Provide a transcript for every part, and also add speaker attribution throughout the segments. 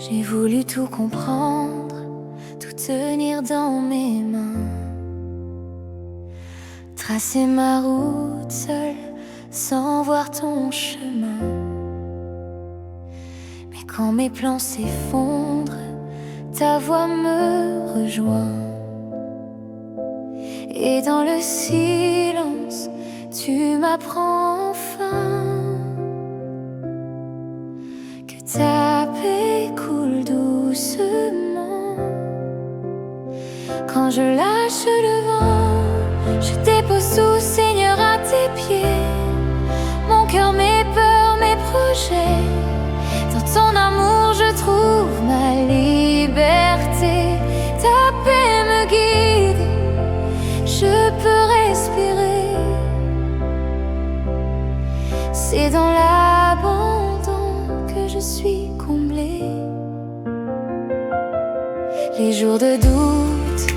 Speaker 1: J'ai voulu tout comprendre, tout tenir dans mes mains, tracer ma route seule, sans voir ton chemin. Mais quand mes plans s'effondrent, ta voix me rejoint. Et dans le silence, tu m'apprends enfin que ta paix coule doucement. Quand je lâche le vent, je dépose tout, Seigneur, à tes pieds. Mon cœur, mes peurs, mes projets, dans ton amour je trouve ma liberté. Ta paix me guide, je peux respirer. C'est dans l'abandon que je suis comblée. Les jours de doute,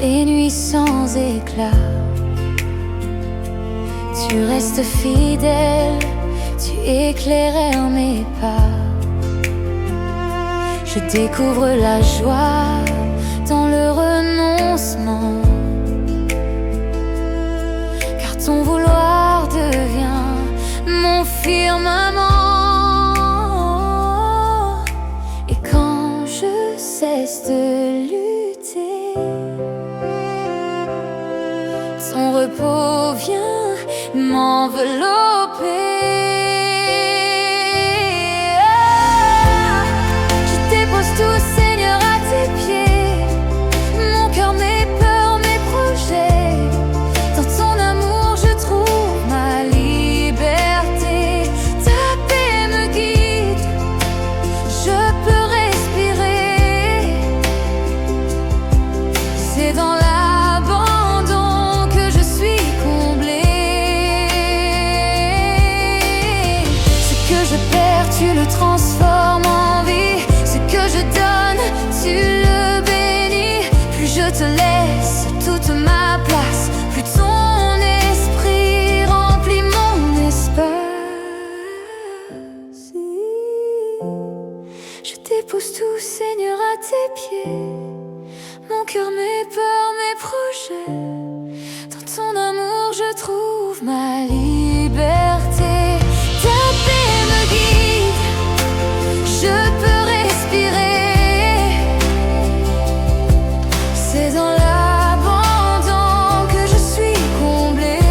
Speaker 1: les nuits sans éclat, tu restes fidèle, tu éclaires mes pas. Je découvre la joie dans le renoncement, car ton vouloir devient mon firmament. Et quand je cesse de lutter, ton repos vient m'envelopper. Je dépose tout, Seigneur, à tes pieds. Mon cœur, mes peurs, mes projets, dans ton amour je trouve ma liberté. Ta paix me guide, je peux respirer. C'est dans l'abandon que je suis comblée. Ce que je perds, tu le transformes en vie. Ce que je donne, tu le bénis. Plus je te laisse toute ma place, plus ton esprit remplit mon espace. Je dépose tout, Seigneur, à tes pieds. Mon cœur, mes peurs, mes projets, dans ton amour je trouve ma liberté. Ta paix me guide, je peux respirer. C'est dans l'abandon que je suis comblée.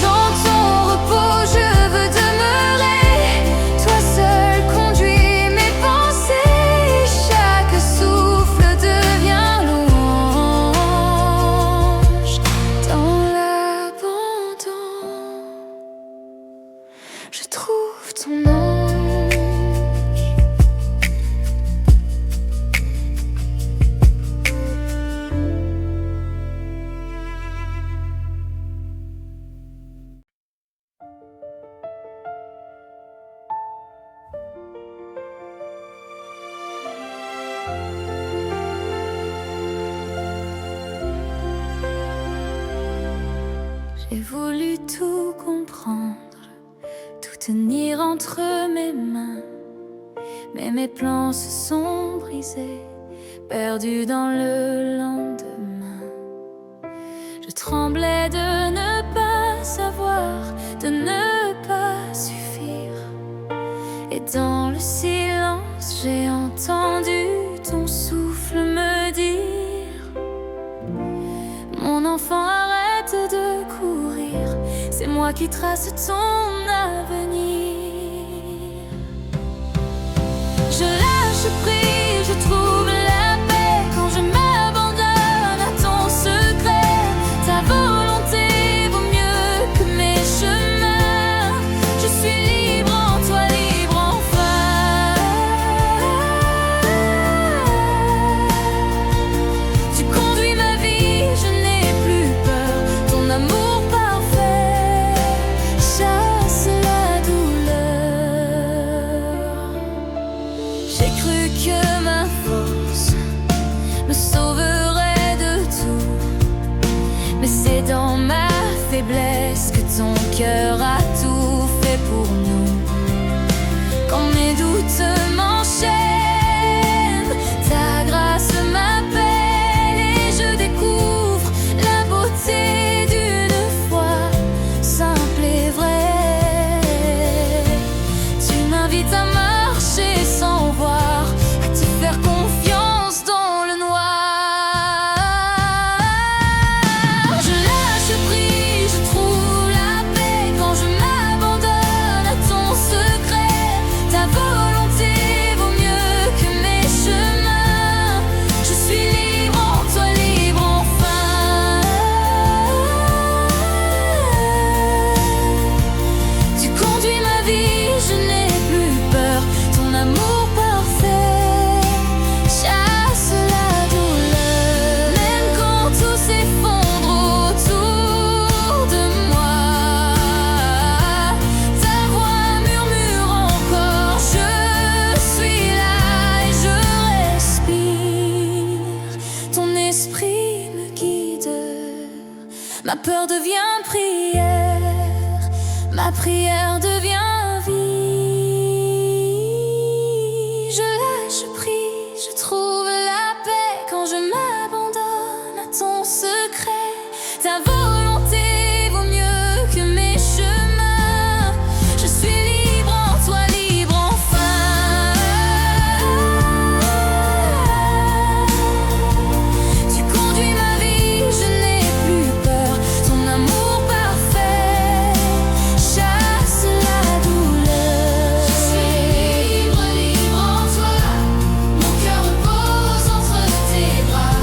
Speaker 1: Dans ton repos je veux demeurer. Toi seul conduis mes pensées. Chaque souffle devient louange. Dans l'abandon, je trouve ton ange. J'ai voulu tout comprendre, tout tenir entre mes mains, mais mes plans se sont brisés, perdus dans le lendemain. Je tremblais de ne pas savoir, de ne pas suffire. Et dans le silence, j'ai entendu ton souffle me dire: mon enfant, arrête de courir, c'est moi qui trace ton avenir. Je lâche prise, je trouve la paix quand je m'abandonne à ton secret. Ta volonté vaut mieux que mes chemins. Je suis libre en toi, libre enfin. Tu conduis ma vie, je n'ai plus peur. Ton amour parfait chasse la douleur. J'ai cru que ma force me sauverait de tout, mais c'est dans ma faiblesse que ton cœur a tout fait pour nous. corps devient prière, ma prière devient vie. Je lâche prise, je trouve la paix quand je m'abandonne à ton secret. Ta volonté vaut mieux que mes chemins. Je suis libre en toi, libre enfin. Tu conduis ma vie, je n'ai plus peur. Ton amour parfait chasse la douleur. Je suis libre, libre en toi. Mon cœur repose entre tes bras.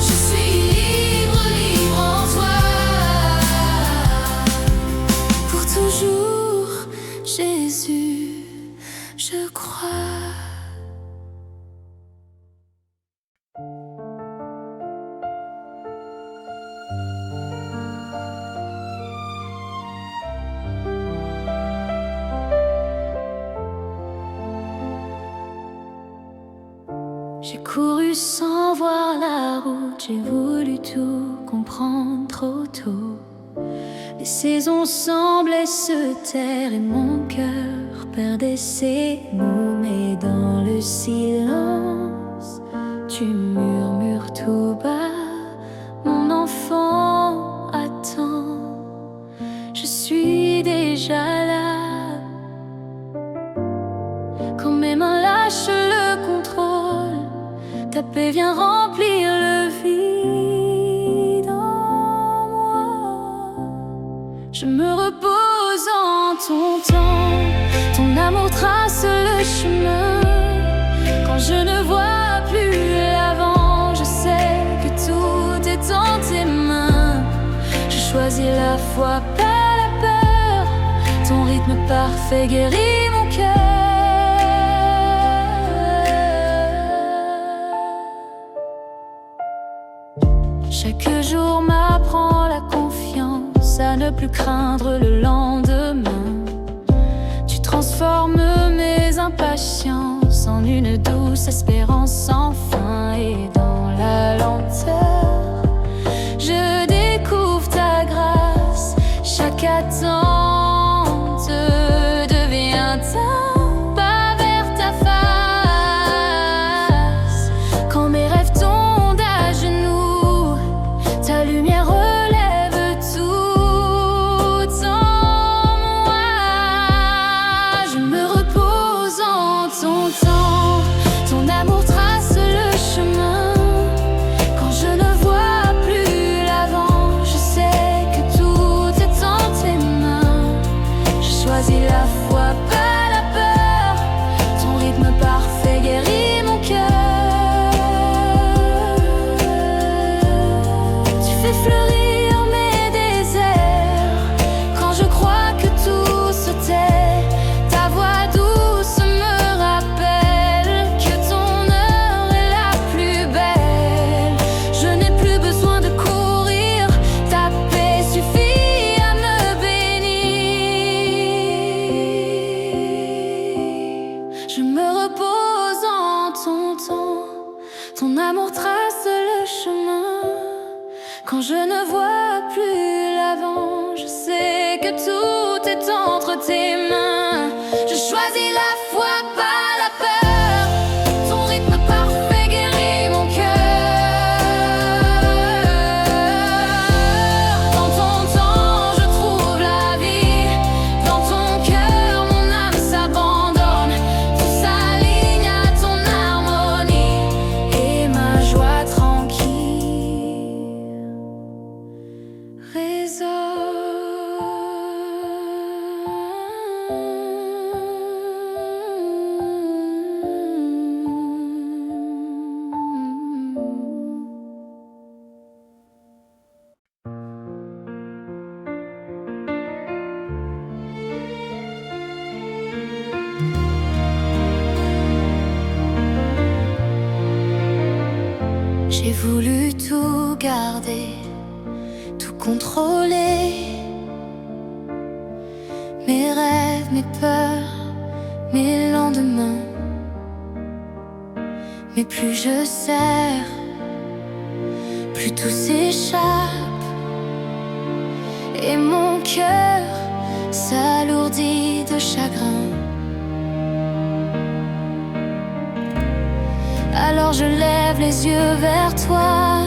Speaker 1: Je suis libre, libre en toi. Pour toujours, Jésus, je crois. J'ai couru sans voir la route, j'ai voulu tout comprendre trop tôt. Les saisons semblaient se taire et mon cœur perdait ses mots. Mais dans le silence, tu murmures tout bas: mon enfant, attends, je suis déjà là. Quand mes mains lâchent le contrôle, ta paix vient remplir le vide en moi. Je me repose en ton temps, ton amour trace le chemin. Quand je ne vois plus l'avant, je sais que tout est en tes mains. Je choisis la foi, pas la peur. Ton rythme parfait guérit mon cœur. Chaque jour m'apprend la confiance, à ne plus craindre le lendemain. Tu transformes mes impatiences en une douce espérance sans fin. Et dans la lenteur, je découvre ta grâce. Chaque attente devient un pas vers ta face. Quand mes rêves tombent à genoux, ta lumière relève tout en moi. Je me repose en ton temps, ton amour trace le chemin. Quand je ne vois plus l'avant, je sais que tout est en tes mains. Je choisis la foi, pas la peur. Ton rythme parfait guérit mon cœur. Tu fais fleurir mes déserts quand je crois que tout se tait. Ta voix douce me rappelle que ton heure est la plus belle. Je n'ai plus besoin de courir, ta paix suffit à me bénir. Je me repose en ton temps, ton amour trace le chemin. Quand je ne vois plus l'avant, je sais que tout est entre tes mains. Je choisis la foi, pas la peur. Ton rythme parfait guérit mon cœur. Dans ton temps, je trouve la vie. Dans ton cœur, mon âme s'abandonne. Tout s'aligne à ton harmonie et ma joie tranquille J'ai voulu tout garder, tout contrôler. Mes rêves, mes peurs, mes lendemains. Mais plus je serre, plus tout s'échappe. et mon cœur s'alourdit de chagrin. Alors je lève les yeux vers toi.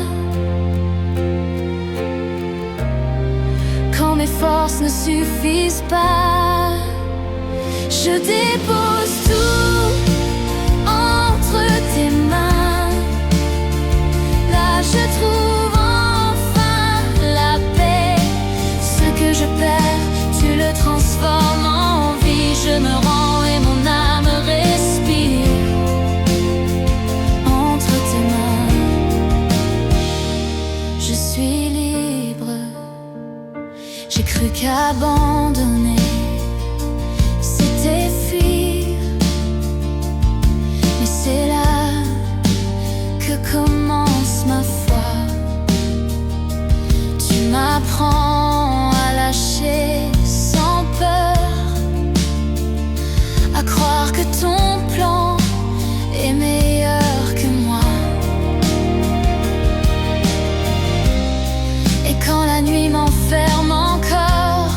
Speaker 1: Quand mes forces ne suffisent pas, je dépose tout entre tes mains. Là je trouve enfin la paix. Ce que je perds, tu le transformes en vie. Je me rends et mon âme respire entre tes mains. Je suis libre. J'ai cru qu'abandonner, c'était fuir. Mais c'est là que commence ma foi. Tu m'apprends à lâcher sans peur, à croire que ton plan est meilleur que moi. Et quand la nuit m'enferme encore,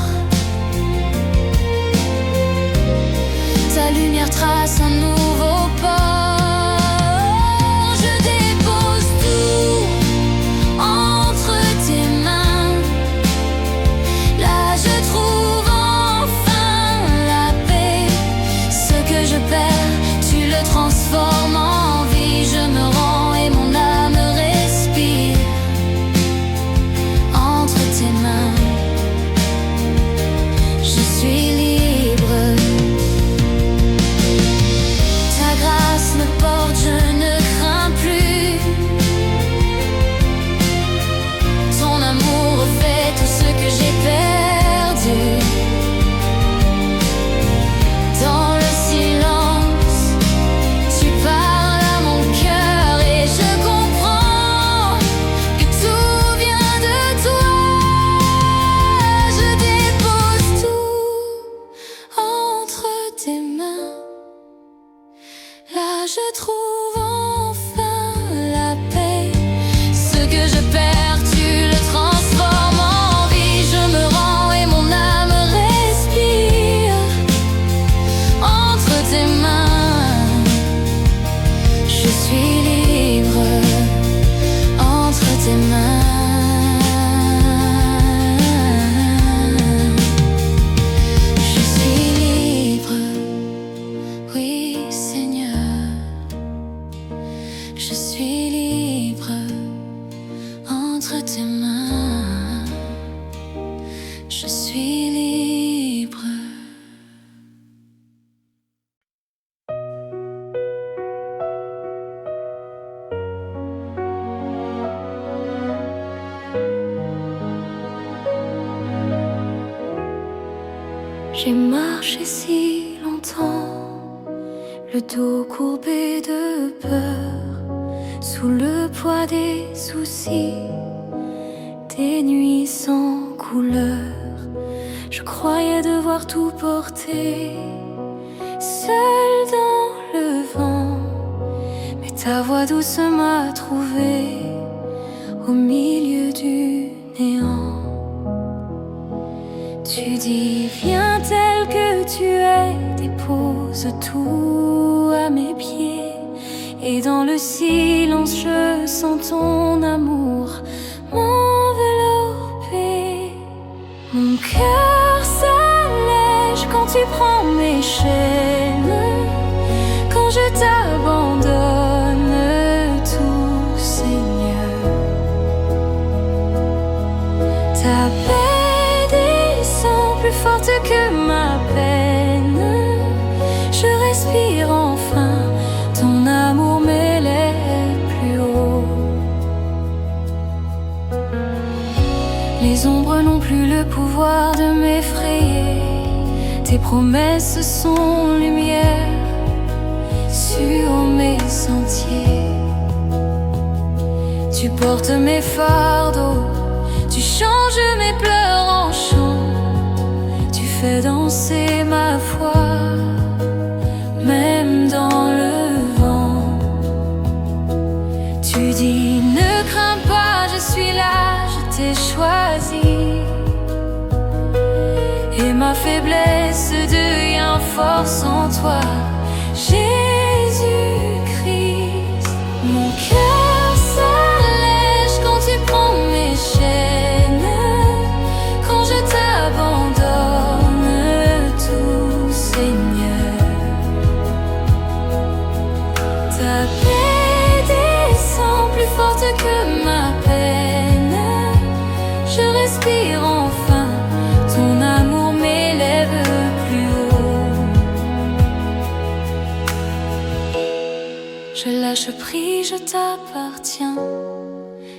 Speaker 1: ta lumière trace un nouveau port. Je dépose tout entre tes mains. Là je trouve enfin la paix. Ce que je perds, tu le transformes en vie. Je me rends et mon âme respire entre tes mains. Je suis libre. Ta grâce me porte, je ne crains plus. Ton amour refait tout ce que j'ai perdu. Dans le silence, tu parles à mon cœur et je comprends que tout vient de toi. Je dépose tout entre tes mains. Là je trouve enfin la paix. Ce que je perds, tu le transformes en vie. Je me rends et mon âme respire entre tes mains. Je suis libre entre tes mains. Je suis libre, oui Seigneur. Je suis libre entre tes mains. Je suis libre. J'ai marché si longtemps, le dos courbé de peur, sous le poids des soucis, des nuits sans couleur. Je croyais devoir tout porter, seul dans le vent. Mais ta voix douce m'a trouvé au milieu du néant. Tu dis viens tel que tu es, dépose tout à mes pieds. Et dans le silence je sens ton amour m'envelopper. Mon cœur s'allège quand tu prends mes chaînes, quand je t'abandonne tout Seigneur. Ta paix descend plus forte que ma peine. Je respire enfin, ton amour m'élève plus haut. Les ombres n'ont plus le pouvoir de m'effrayer. Tes promesses sont lumière sur mes sentiers. Tu portes mes fardeaux, tu changes mes pleurs en chant. Tu fais danser ma foi, même dans le vent. Tu dis ne crains pas, je suis là, je t'ai choisi. force en toi, Jésus-Christ. Mon cœur s'allège quand tu prends mes chaînes, quand je t'abandonne tout, Seigneur. Ta paix descend plus forte que ma peine. Je respire enfin, ton amour m'élève plus haut. Je lâche prise, je t'appartiens.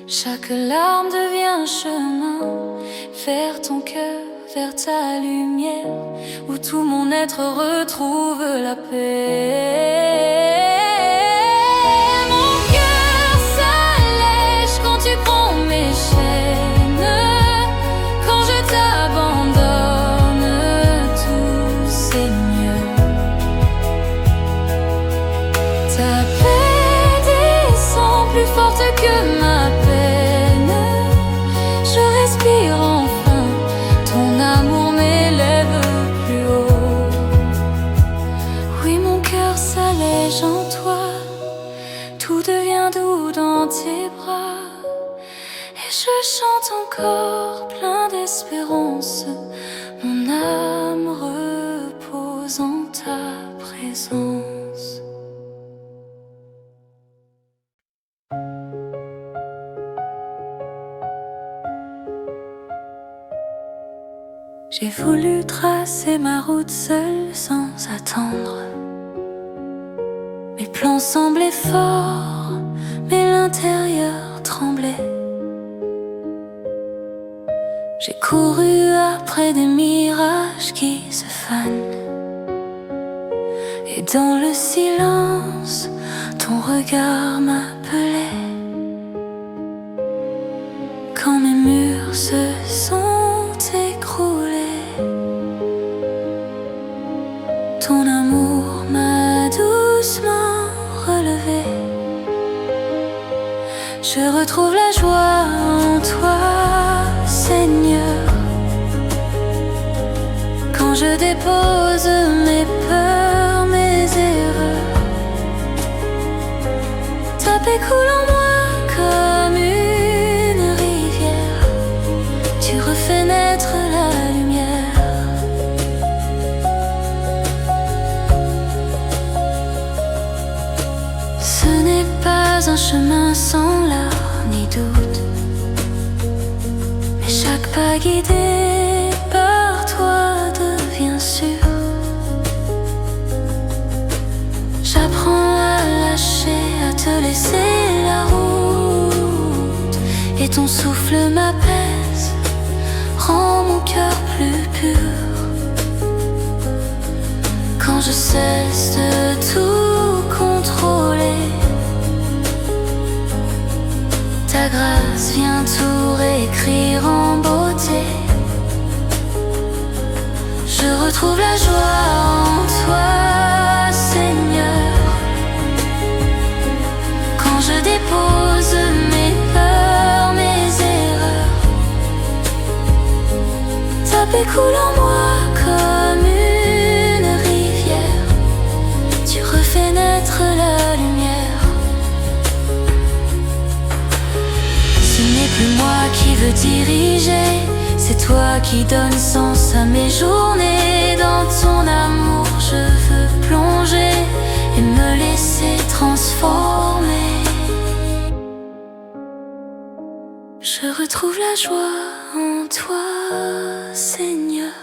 Speaker 1: Chaque larme devient chemin vers ton cœur, vers ta lumière, où tout mon être retrouve la paix. Mon cœur s'allège quand tu prends mes chaînes, quand je t'abandonne tout, Seigneur. Ta paix descend plus forte que ma peine. Je respire enfin, ton amour m'élève plus haut. Oui, mon cœur s'allège en toi, tout devient doux dans tes bras. Et je chante encore plein d'espérance, mon âme repose en ta présence. J'ai voulu tracer ma route seule sans attendre. Mes plans semblaient forts, mais l'intérieur tremblait. J'ai couru après des mirages qui se fanent, et dans le silence, ton regard m'appelait. Quand mes murs se sont écroulés, ton amour m'a doucement relevé. Je retrouve la joie en toi, Seigneur. Quand je dépose mes peurs, mes erreurs, ta paix coule en moi comme une rivière. Tu refais naître la lumière. Ce n'est pas un chemin sans larmes ni doute, mais chaque pas guidé par toi devient sûr. J'apprends à lâcher, à te laisser la route, et ton souffle m'apaise, rend mon cœur plus pur. Quand je cesse de tout contrôler, ta grâce vient tout réécrire en beauté. Je retrouve la joie en toi, Seigneur. Quand je dépose mes peurs, mes erreurs, ta paix coule en moi comme une rivière. Tu refais naître la lumière. Ce n'est plus moi qui veux diriger, c'est toi qui donnes sens à mes journées. Dans ton amour je veux plonger et me laisser transformer. Je retrouve la joie en toi, Seigneur.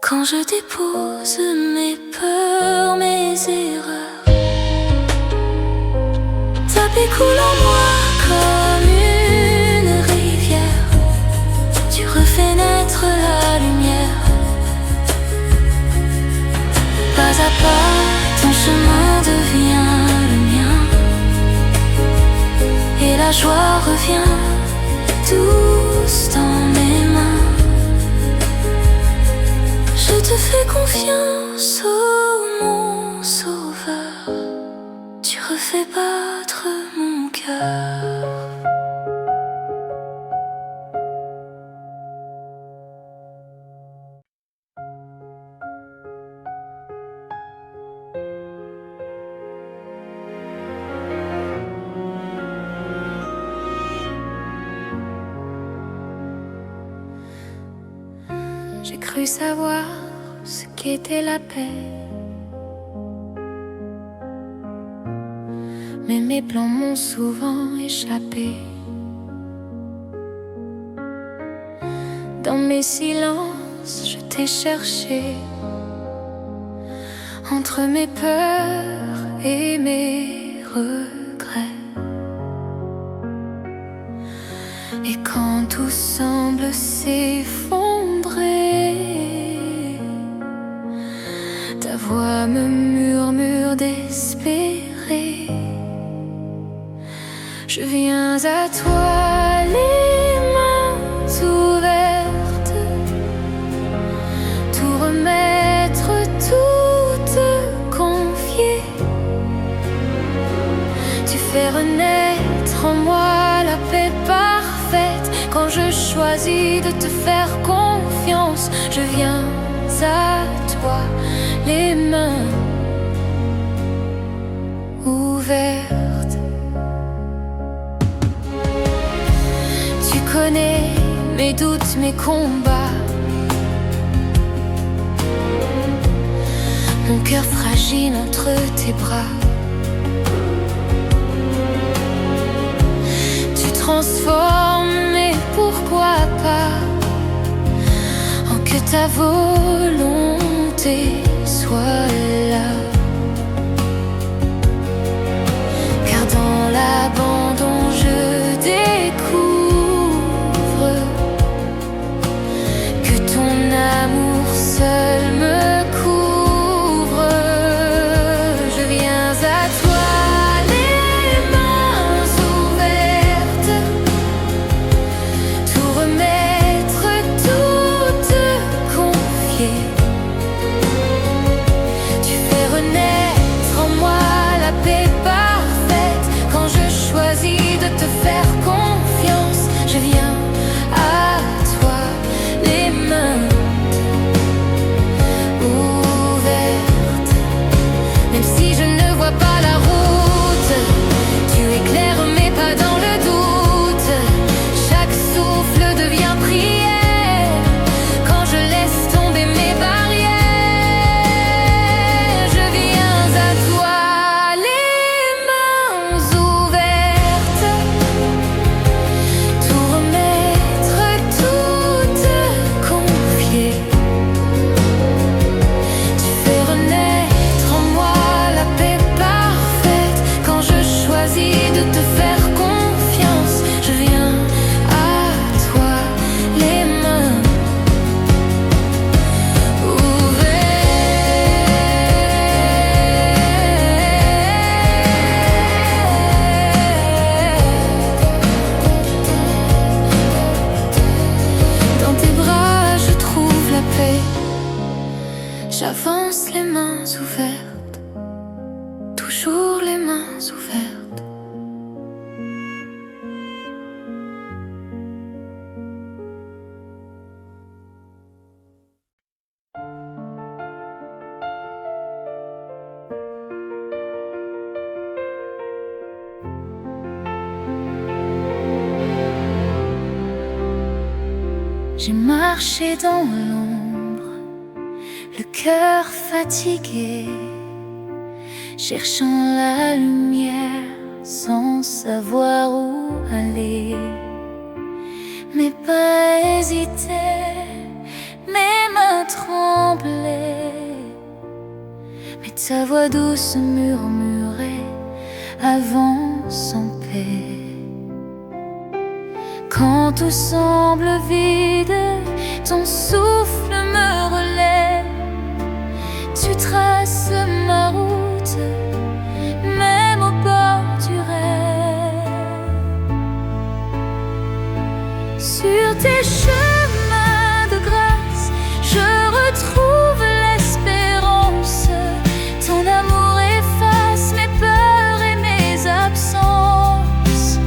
Speaker 1: Quand je dépose mes peurs, mes erreurs, ta paix coule en moi comme une rivière. Tu refais naître la lumière. Pas à pas, ton chemin devient le mien, et la joie revient douce dans mes mains. Je te fais confiance, oh mon sauveur. Tu refais battre mon cœur. cru savoir ce qu'était la paix, mais mes plans m'ont souvent échappé. Dans mes silences, je t'ai cherché, entre mes peurs et mes regrets. Et quand tout semble s'effondrer, ta voix me murmure d'espérer. Je viens à toi, les mains ouvertes, tout remettre, tout te confier. Tu fais renaître en moi la paix parfaite. Quand je choisis de te faire confiance, je viens à toi, les mains ouvertes. Tu connais mes doutes, mes combats, mon cœur fragile entre tes bras. Tu transformes, mais pourquoi pas, en que ta volonté soit là. Car dans l'abandon je découvre que ton amour seul me couvre. Je viens à toi, les mains ouvertes, tout remettre, tout te confier. Tu fais renaître en moi la paix parfaite. Quand je choisis de te faire confiance, je viens à toi, les mains ouvertes. Même si je ne vois pas la route, tu éclaires mes pas dans le doute. Chaque souffle devient prière quand je laisse tomber mes barrières. Je viens à toi, les mains ouvertes, tout remettre, tout te confier. Tu fais renaître en moi la paix parfaite. Quand je choisis de te faire confiance, je viens à toi, les mains ouvertes. Dans tes bras je trouve la paix. J'avance les mains ouvertes, toujours les mains ouvertes. J'ai marché dans l'ombre, le cœur fatigué, cherchant la lumière sans savoir où aller. Mes pas hésitaient, mes mains tremblaient, mais ta voix douce murmurait: avance en paix. Quand tout semble vide, ton souffle me relève. Tu traces ma route, même au bord du rêve. Sur tes chemins de grâce, je retrouve l'espérance. Ton amour efface mes peurs et mes absences.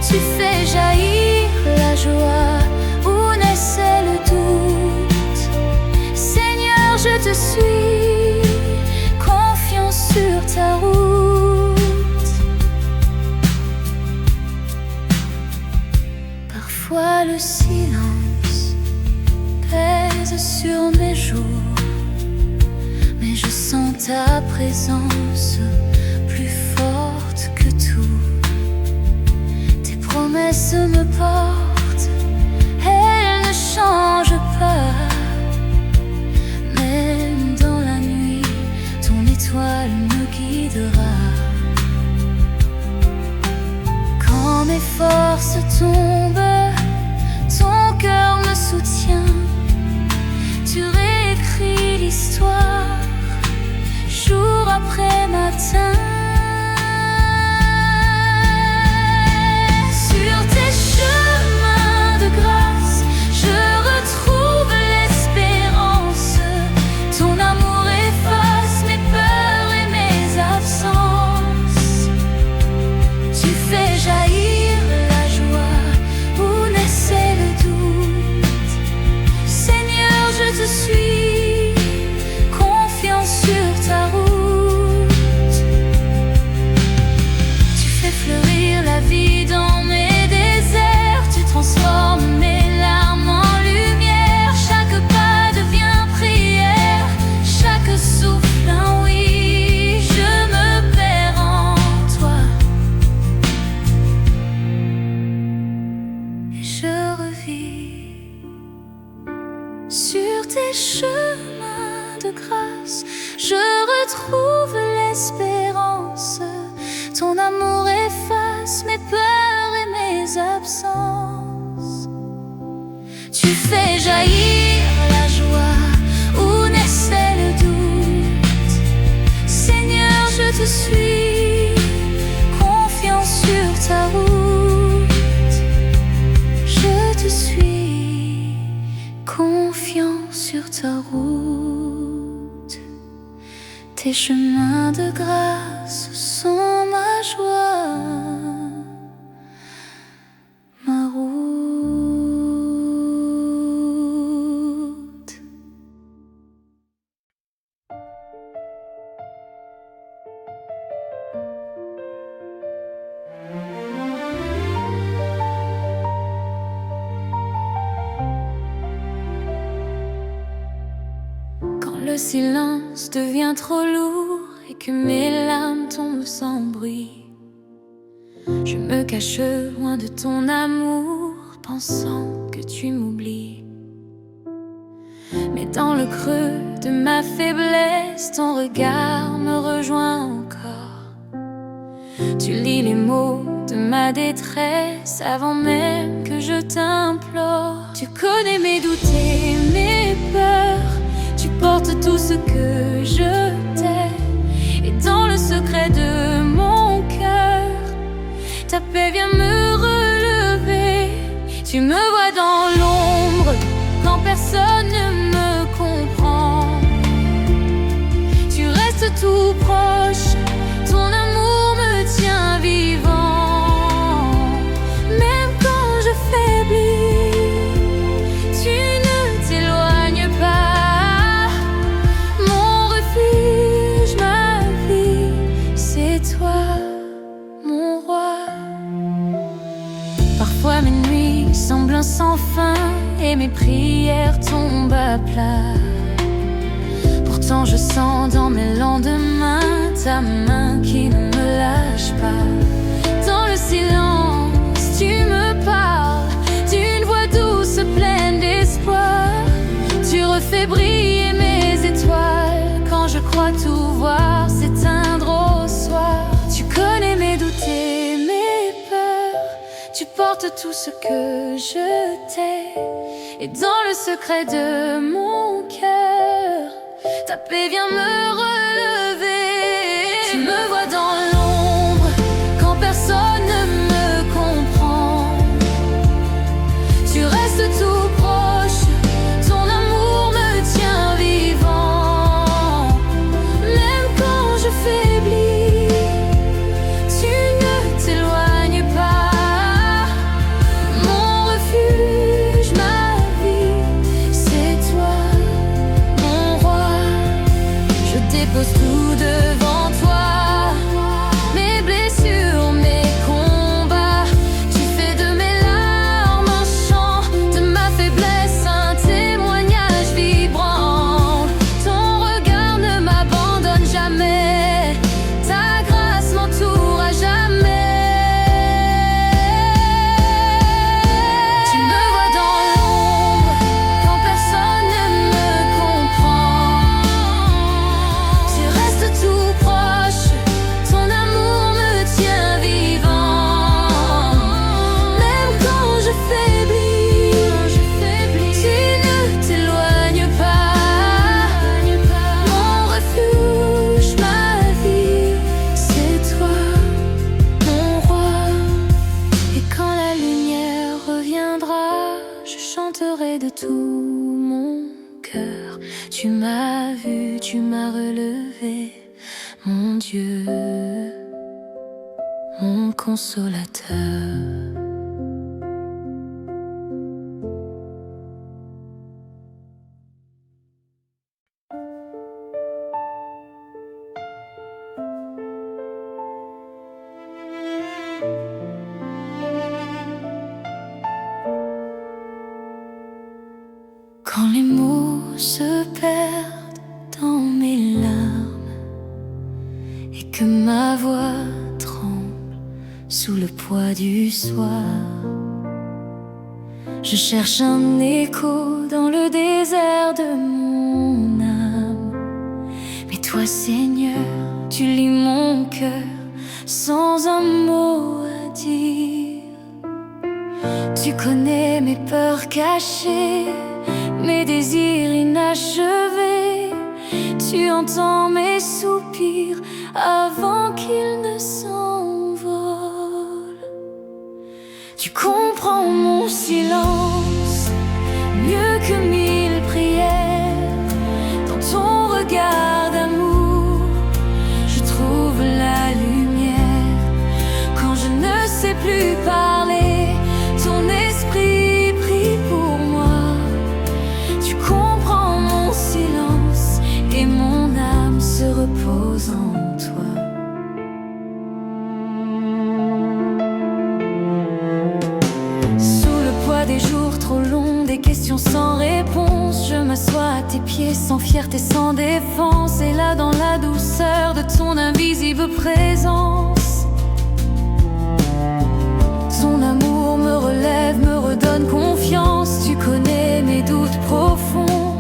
Speaker 1: Tu fais jaillir la joie où naissait le doute. Seigneur, je te suis, confiant sur ta route. Parfois le silence pèse sur mes joues, mais je sens ta présence plus forte que tout. Tes promesses me portent, elles ne changent pas. Même dans la nuit, ton étoile me guidera. Quand mes forces tombent, ton cœur me soutient. Tu réécris l'histoire jour après matin. Sur tes chemins de grâce, je retrouve l'espérance. Ton amour efface mes peurs et mes absences. Tu fais jaillir la joie où naissait le doute. Seigneur, je te suis, confiant sur ta route. Tu fais fleurir la vie dans mes déserts. Tu transformes mes larmes en lumière. Chaque pas devient prière, chaque souffle un oui. Je me perds en toi et je revis. Sur tes chemins de grâce, je retrouve l'espérance. Ton amour efface mes peurs et mes absences. Tu fais jaillir la joie où naissait le doute. Seigneur, je te suis, confiant sur ta route. Je te suis, confiant sur ta route. Tes chemins de grâce sont ma joie, ma route. Quand le silence devient trop lourd et que mes larmes tombent sans bruit, je me cache loin de ton amour, pensant que tu m'oublies. Mais dans le creux de ma faiblesse, ton regard me rejoint encore. Tu lis les mots de ma détresse avant même que je t'implore. Tu connais mes doutes et mes peurs, tu portes tout ce que je t'ai. Et dans le secret de mon cœur, ta paix vient me relever. Tu me vois dans l'ombre quand personne ne me comprend. Tu restes tout proche, ton amour me tient vivant. Même quand je faiblis, tu ne t'éloignes pas. Mon refuge, ma vie, c'est toi, mon roi. Parfois mes nuits semblent sans fin et mes prières tombent à plat. Pourtant je sens dans mes lendemains ta main qui ne me lâche pas. Dans le silence tu me parles d'une voix douce pleine d'espoir. Tu refais briller mes étoiles quand je crois tout voir s'éteindre au soir. Tu connais mes doutes et mes peurs, tu portes tout ce que je t'ai. Et dans le secret de mon cœur, ta paix vient me relever. Tu me vois dans l'ombre quand personne ne me comprend. Tu restes tout proche, ton amour me tient vivant. Même quand je faiblis, tu ne t'éloignes pas. Mon refuge, ma vie, c'est toi, mon roi. Je dépose tout devant toi, mes blessures, mes combats. Tu fais de mes larmes un chant, de ma faiblesse un témoignage vibrant. Dieu, mon consolateur. Quand les mots se perdent dans mes larmes et que ma voix tremble sous le poids du soir, je cherche un écho dans le désert de mon âme. Mais toi, Seigneur, tu lis mon cœur sans un mot à dire. Tu connais mes peurs cachées, mes désirs inachevés. Tu entends mes soupirs avant qu'ils ne s'envolent. Tu comprends mon silence mieux que 1000 prières. Dans ton regard d'amour, je trouve la lumière. Quand je ne sais plus parler, ton esprit prie pour moi. Tu comprends mon silence et mon âme se repose en toi. Sous le poids des jours trop longs, des questions sans réponse, je m'assois à tes pieds sans fierté, sans défense. Et là, dans la douceur de ton invisible présence, ton amour me relève, me redonne confiance. Tu connais mes doutes profonds,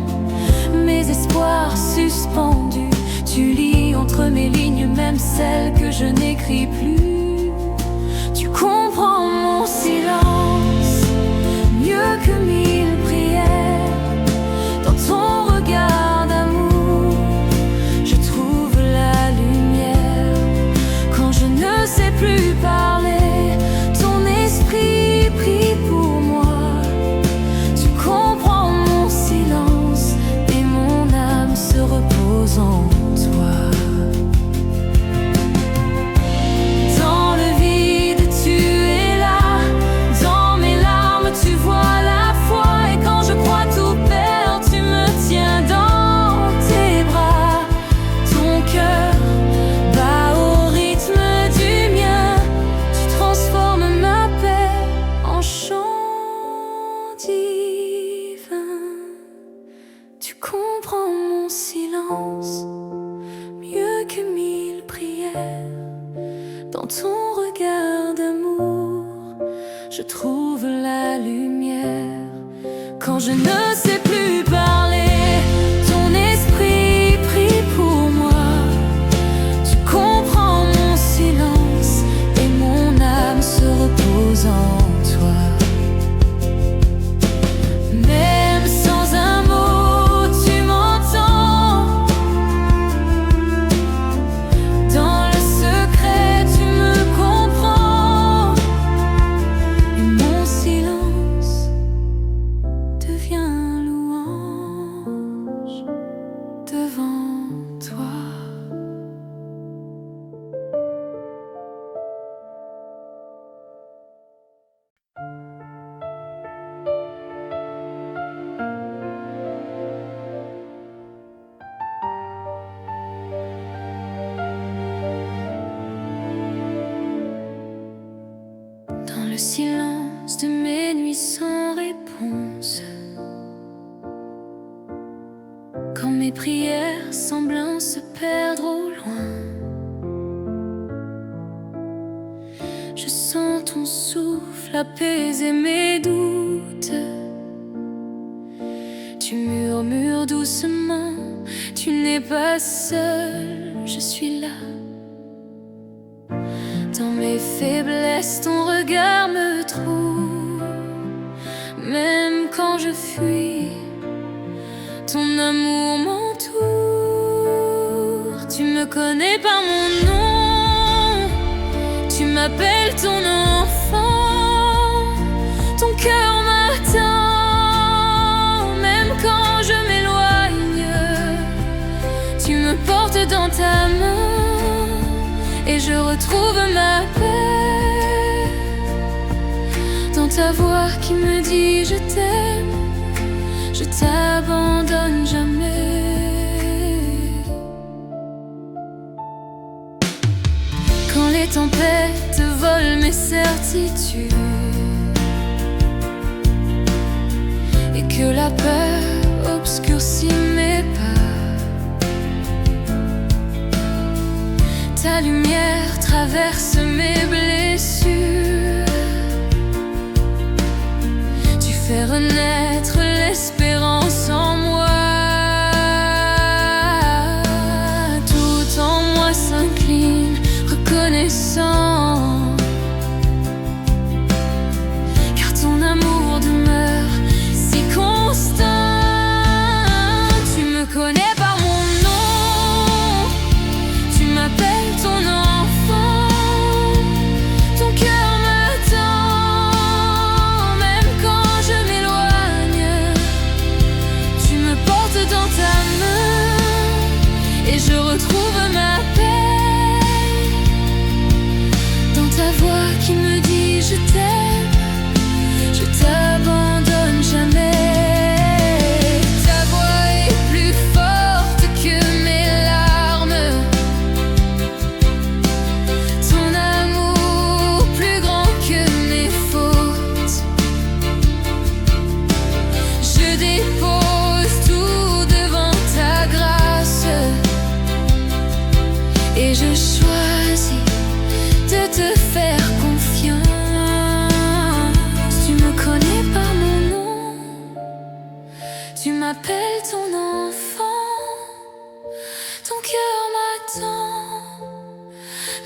Speaker 1: mes espoirs suspendus. Tu lis entre mes lignes, même celles que je n'écris plus. Tu comprends mon silence mieux que 1000 prières. Dans ton regard d'amour, je trouve la lumière. Quand je ne sais plus parler, ton esprit prie pour moi. Tu comprends mon silence et mon âme se repose en toi. Dans le vide, tu es là. Dans mes larmes, tu vois la foi. Et quand je crois tout perdre, tu me tiens dans tes bras. Ton cœur bat au rythme du mien. Tu transformes ma paix en chant divin. Tu comprends mon silence mieux que 1000 prières. Dans ton regard d'amour, je trouve la lumière. Quand je ne sais plus parler, ton esprit prie pour moi. Tu comprends mon silence et mon âme se repose en toi. Même sans un mot, tu m'entends. Dans le secret, tu me comprends. Et mon silence devient louange devant toi. Dans le silence de mes nuits sans réponse, quand mes prières semblent se perdre au loin, je sens ton souffle apaiser mes doutes. Tu murmures doucement, tu n'es pas seul, je suis là. Dans mes faiblesses, ton regard me trouve. Même quand je fuis, ton amour m'entoure. Tu me connais par mon nom, tu m'appelles ton enfant. Ton cœur m'attend, même quand je m'éloigne. Tu me portes dans ta main. retrouve ma paix dans ta voix qui me dit je t'aime, je t'abandonne jamais. Quand les tempêtes volent mes certitudes et que la peur obscurcit mes pas, ta lumière traverse mes blessures. Tu fais renaître l'espérance en moi. Tout en moi s'incline, reconnaissant, car ton amour demeure si constant. Tu me connais par mon nom, tu m'appelles ton enfant. Ton cœur m'attend, même quand je m'éloigne. Tu me portes dans ta main et je retrouve ma paix dans ta voix qui me dit je t'aime, je t'abandonne jamais. Ta voix est plus forte que mes larmes, ton amour plus grand que mes fautes. Je dépose tout devant ta grâce et je choisis de te faire confiance. Tu me connais par mon nom, tu m'appelles ton enfant. Ton cœur m'attend,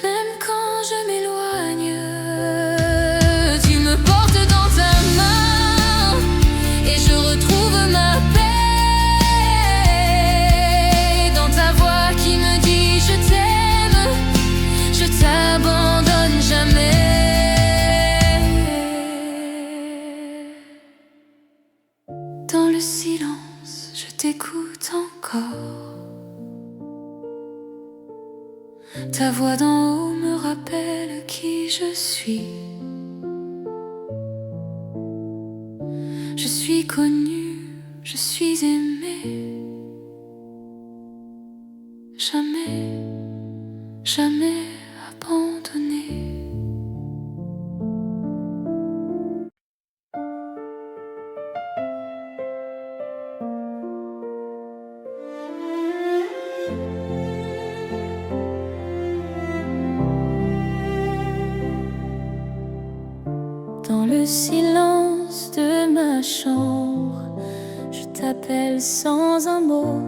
Speaker 1: même quand je m'éloigne. Tu me portes dans ta main et je retrouve ma paix dans ta voix qui me dit je t'aime, je t'abandonne jamais. Dans le silence, je t'écoute encore. Ta voix d'en haut me rappelle qui je suis. Je suis connue, je suis aimée. Jamais, jamais abandonnée. Dans le silence de ma chambre, je t'appelle sans un mot.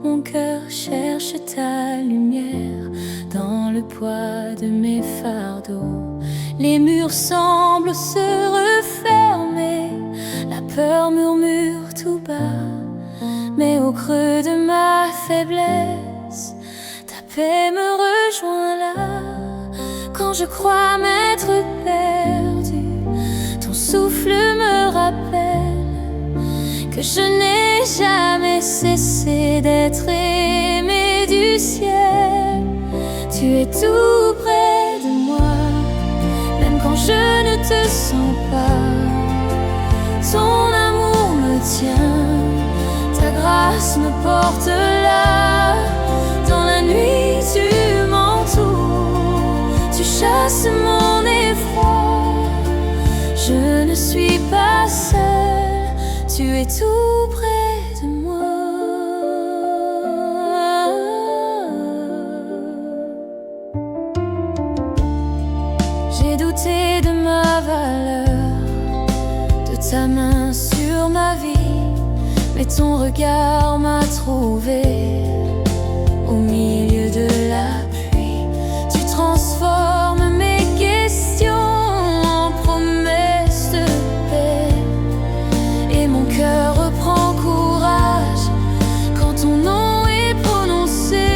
Speaker 1: Mon cœur cherche ta lumière dans le poids de mes fardeaux. Les murs semblent se refermer, la peur murmure tout bas. Mais au creux de ma faiblesse, ta paix me rejoint là. Quand je crois m'être perdu, ton souffle me rappelle que je n'ai jamais cessé d'être aimé du ciel. Tu es tout près de moi, même quand je ne te sens pas. Ton amour me tient, ta grâce me porte là. Dans la nuit tu m'entoures, tu chasses mon effroi. Je ne suis pas seule, tu es tout près de moi. J'ai douté de ma valeur, de ta main sur ma vie, mais ton regard m'a trouvé au milieu de la pluie. Tu transformes mes questions en promesses de paix, et mon cœur reprend courage quand ton nom est prononcé.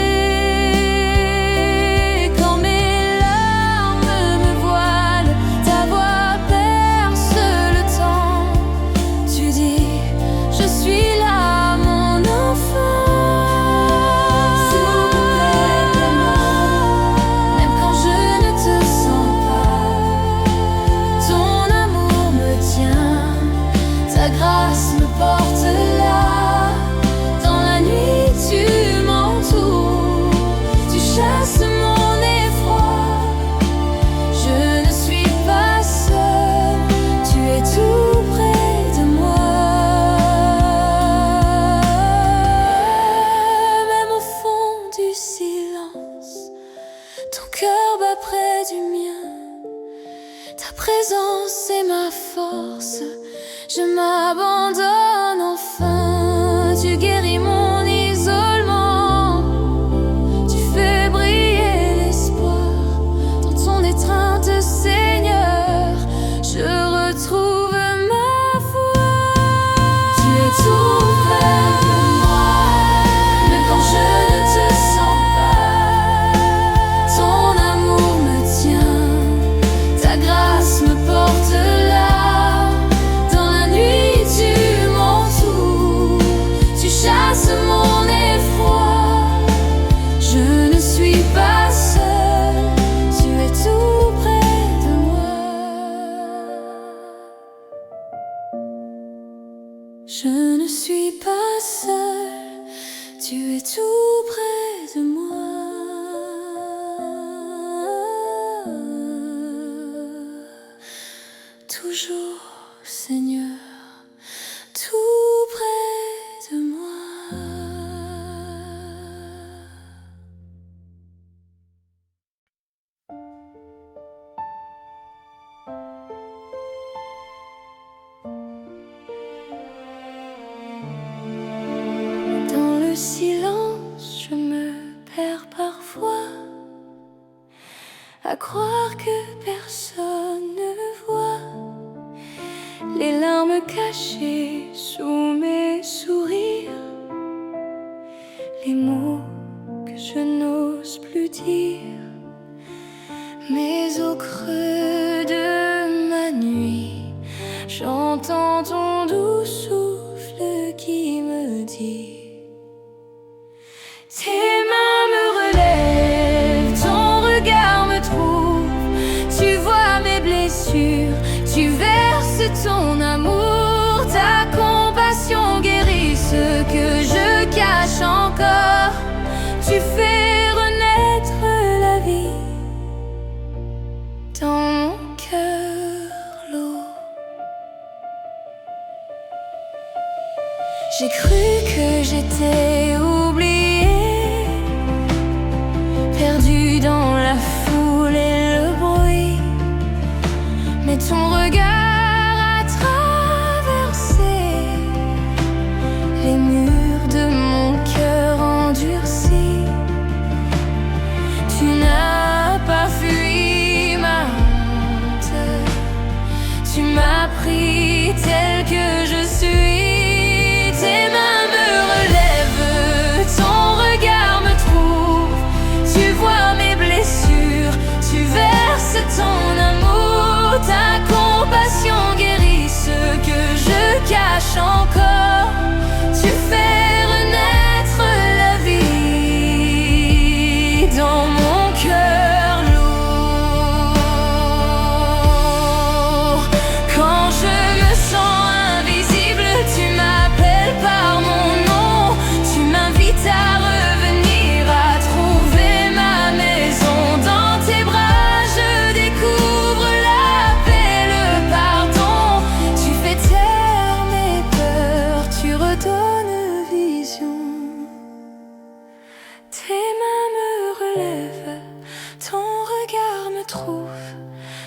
Speaker 1: Quand mes larmes me voilent, ta voix perce le temps. Tu dis, je suis là, mon enfant. S'il vous plaît, ton cœur bat près du mien. Ta présence est ma force, je m'abandonne enfin. Tu guéris mon isolement, tu fais briller l'espoir. Dans ton étreinte, Seigneur, je retrouve ma foi. Tu es tout près de moi, même quand je ne te sens pas. Ton amour me tient, ta grâce me porte là. Dans la nuit tu m'entoures, tu chasses mon effroi. Je ne suis pas seule, tu es tout près de moi. Je ne suis pas seule, tu es tout près de moi. Toujours, Seigneur, tout près de moi. Dans le silence, je me perds parfois, à croire que personne ne voit les larmes cachées sous mes sourires, les mots que je n'ose plus dire. Mais au creux de ma nuit, j'entends ton doux souffle qui me dit: tes mains me relèvent, ton regard me trouve. Tu vois mes blessures, tu verses ton amour. Ta compassion guérit ce que je cache encore. Tu fais renaître la vie dans mon cœur lourd. J'ai cru que j'étais oubliée, perdue dans la foule et le bruit. Mais ton regard a traversé les murs de mon cœur endurci. Tu n'as pas fui ma honte, tu m'as pris tel que je suis. Tes mains me relèvent, ton regard me trouve. Tu vois mes blessures, tu verses ton amour. Ta compassion guérit ce que je cache encore. Tu fais renaître la vie dans mon cœur lourd. Quand je me sens invisible, tu m'appelles par mon nom. Tu m'invites à revenir, à trouver ma maison. Dans tes bras je découvre la paix, le pardon. Tu fais taire mes peurs, tu redonnes vision. Tes mains me relèvent, ton regard me trouve.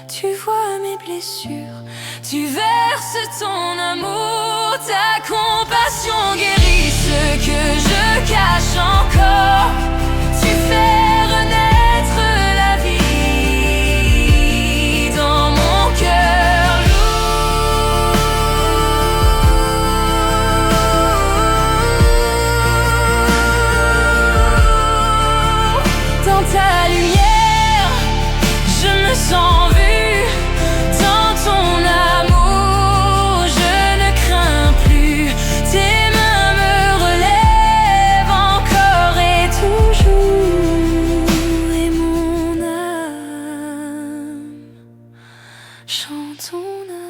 Speaker 1: Tu vois mes blessures, tu verses ton amour. Ta compassion guérit ce que je cache encore. Tu fais renaître la vie dans mon cœur lourd. Dans ta lumière, je me sens vue. Dans ton amour, je ne crains plus. Tes mains me relèvent encore et toujours. Et mon âme chante ton amour.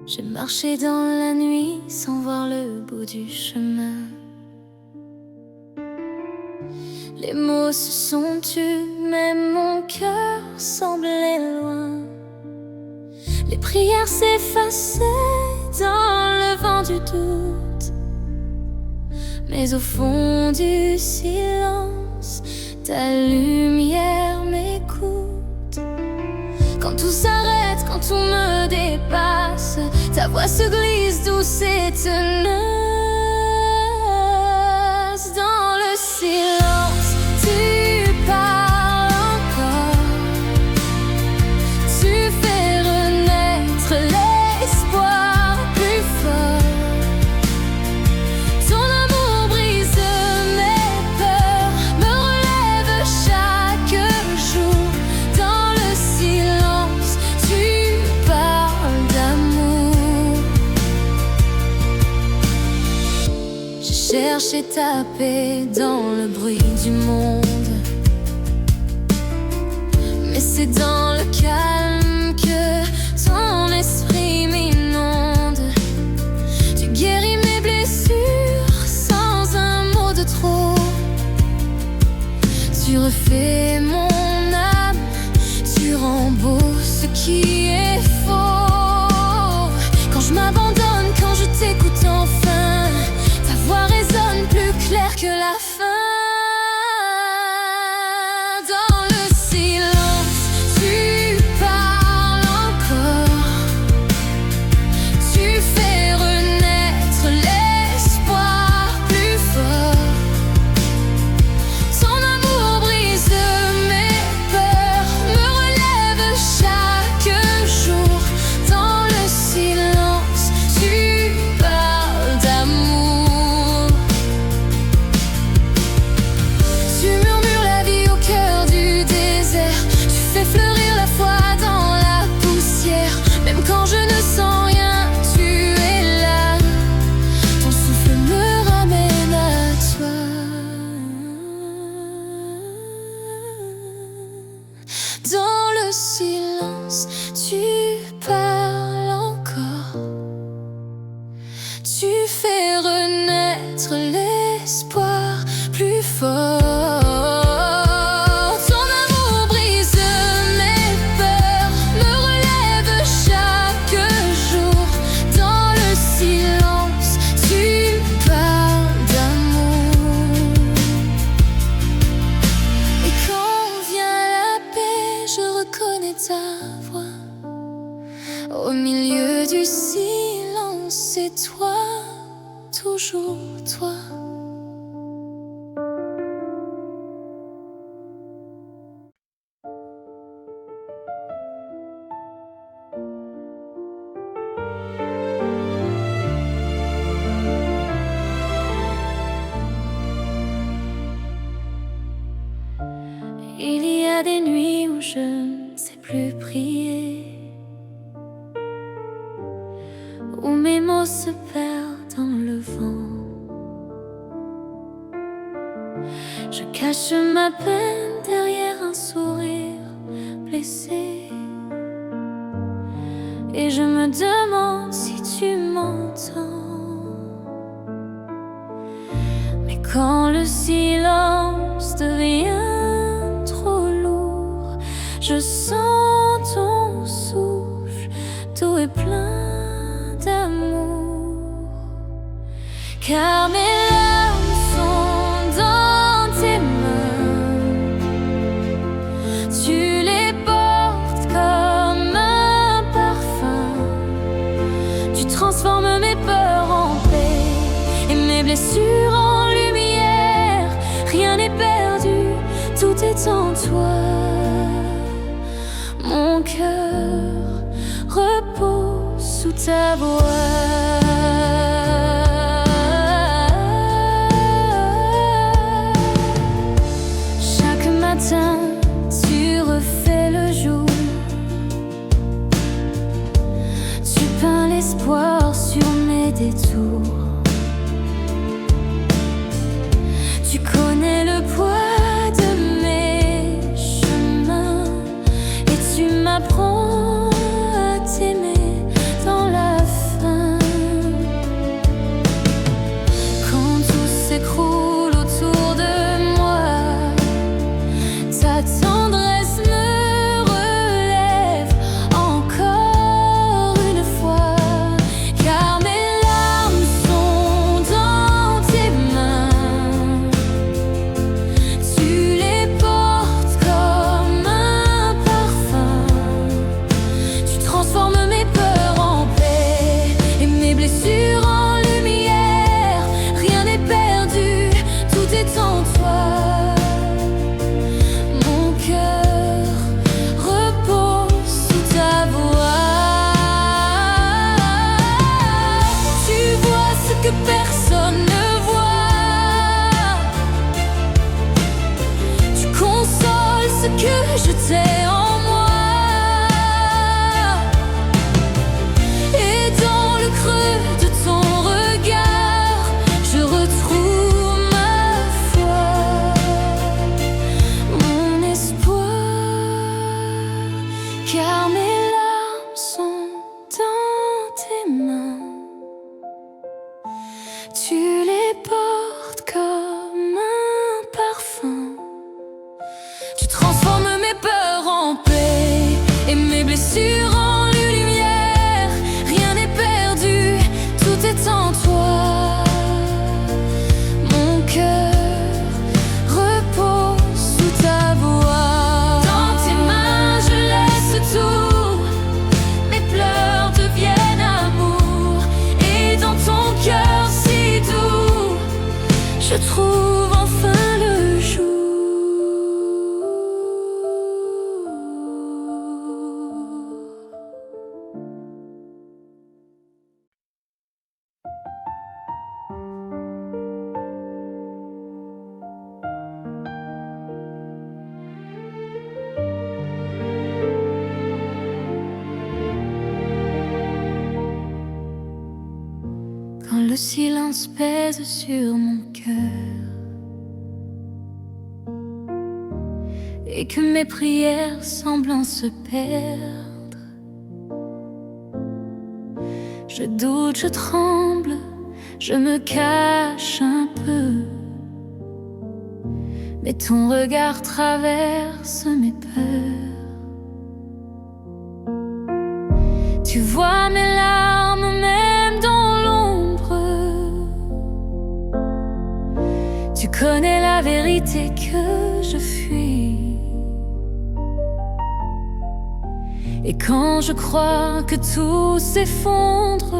Speaker 1: J'ai marché dans la nuit sans voir le bout du chemin. Les mots se sont tus, même mon cœur semblait loin. Les prières s'effaçaient dans le vent du doute. Mais au fond du silence, ta lumière m'écoute. Quand tout s'arrête, quand tout me dépasse, ta voix se glisse douce et tenace. Dans le silence, tu parles encore. Tu fais renaître l'espoir plus fort. Ton amour brise mes peurs, me relève chaque jour. Dans le silence, tu parles d'amour. J'ai cherché ta paix dans le bruit du monde, mais c'est dans le calme que ton esprit m'inonde. Tu guéris mes blessures sans un mot de trop. Tu refais mon âme, tu rends beau ce qui est faux. Quand je m'abandonne, quand je t'écoute enfin, ta voix résonne plus claire que la fin. Dans le silence, tu parles encore. Tu fais renaître l'espoir plus fort. Ton amour brise mes peurs, me relève chaque jour. Dans le silence, tu parles d'amour. Tu murmures la vie au cœur du désert. Tu fais fleurir la foi dans la poussière. Même quand je ne sens rien, tu es là. Ton souffle me ramène à toi. Dans le silence, tu parles encore. Tu fais renaître l'espoir plus fort. Ton amour brise mes peurs, me relève chaque jour. Dans le silence, tu parles d'amour. Et quand vient la paix, je reconnais ta voix. Au milieu du silence, c'est toi, toujours toi. Il y a des nuits où je ne sais plus prier, où mes mots se perdent dans le vent. Je cache ma peine derrière un sourire blessé, et je me demande si tu m'entends. Mais quand le silence devient trop lourd, je sens ton souffle, tout est plein d'amour. Car mes larmes sont dans tes mains, tu les portes comme un parfum. Tu transformes mes peurs en paix et mes blessures en lumière. Rien n'est perdu, tout est en toi. Mon cœur repose sous ta voix. Chaque matin, tu refais le jour. Tu peins l'espoir sur mes détours. Tu connais le poids de mes chemins et tu m'apprends à t'aimer dans la Tu les portes comme un parfum. Tu transformes mes peurs en paix et mes blessures en lumière. Rien n'est perdu, tout est en toi. Mon cœur repose sous ta voix. Dans tes mains je laisse tout, mes pleurs deviennent amour. Et dans ton cœur si doux, je trouve enfin le jour. Quand le silence pèse sur mon cœur et que mes prières semblent se perdre, je doute, je tremble, je me cache un peu, mais ton regard traverse mes peurs. Tu vois mes larmes même dans l'ombre. Tu connais la vérité que je fuis. Et quand je crois que tout s'effondre,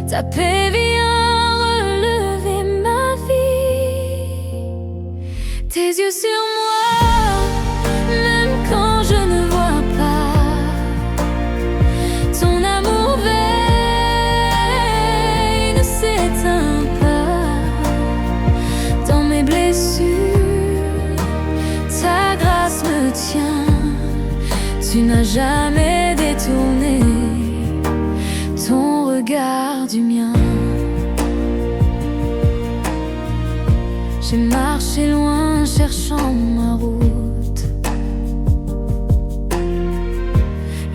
Speaker 1: ta paix vient relever ma vie. Tes yeux sur moi, même quand je ne vois pas. Ton amour veille, ne s'éteint pas. Dans mes blessures, ta grâce me tient. Tu n'as jamais détourné ton regard du mien. J'ai marché loin cherchant ma route,